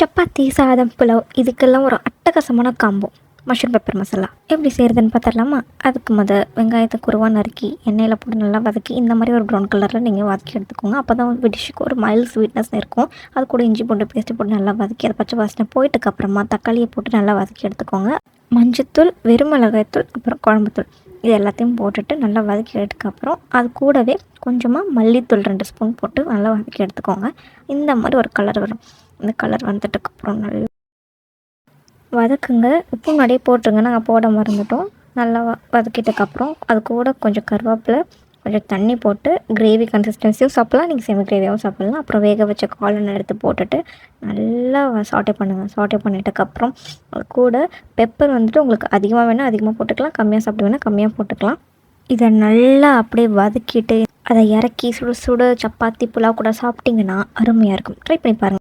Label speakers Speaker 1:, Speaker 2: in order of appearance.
Speaker 1: சப்பாத்தி, சாதம், புலாவ் இதுக்கெல்லாம் ஒரு அட்டகாசமான காம்போ மஷ்ரூம் பெப்பர் மசாலா. எப்படி செய்கிறதுன்னு பார்த்துடலாமா? அதுக்கு வெங்காயத்தை குருவாக நறுக்கி எண்ணெயில் போட்டு நல்லா வதக்கி இந்த மாதிரி ஒரு ப்ரௌன் கலரில் நீங்கள் வதக்கி எடுத்துக்கோங்க. அப்போ தான் டிஷ்ஷுக்கு ஒரு மைல்ட் ஸ்வீட்னஸ் இருக்கும். அது கூட இஞ்சி பூண்டு பேஸ்ட்டு போட்டு நல்லா வதக்கி அதை பச்சை வாசனை போயிட்டுக்கப்புறமா தக்காளியை போட்டு நல்லா வதக்கி எடுத்துக்கோங்க. மஞ்சத்தூள், வெறும் மிளகாய்த்தூள், அப்புறம் குழம்புத்தூள் இது எல்லாத்தையும் போட்டுட்டு நல்லா வதக்கி எடுத்துக்கப்புறம் அது கூடவே கொஞ்சமாக மல்லித்தூள் 2 ஸ்பூன் போட்டு நல்லா வதக்கி எடுத்துக்கோங்க. இந்த மாதிரி ஒரு கலர் வரும். இந்த கலர் வந்துட்டுக்கப்புறம் நல்லா வதக்குங்க. உப்பு முன்னாடியே போட்டுருங்க, நாங்கள் போட மறந்துட்டோம். நல்லா வதக்கிட்டதுக்கப்புறம் அது கூட கொஞ்சம் கருவேப்பிலை, கொஞ்சம் தண்ணி போட்டு கிரேவி கன்சிஸ்டன்சியும் சாப்பிட்லாம், நீங்கள் செமி கிரேவியாகவும் சாப்பிட்லாம். அப்புறம் வேக வச்ச காளான் எடுத்து போட்டுட்டு நல்லா சாட்டே பண்ணுங்கள். சாட்டே பண்ணிட்டதுக்கப்புறம் அது கூட பெப்பர் உங்களுக்கு அதிகமாக வேணால் அதிகமாக போட்டுக்கலாம், கம்மியாக சாப்பிட்டு வேணால் கம்மியாக போட்டுக்கலாம். இதை நல்லா அப்படியே வதக்கிட்டு அதை இறக்கி சுட சுட சப்பாத்தி, புலாவ் கூட சாப்பிட்டிங்கன்னா அருமையாக இருக்கும். ட்ரை பண்ணி பாருங்கள்.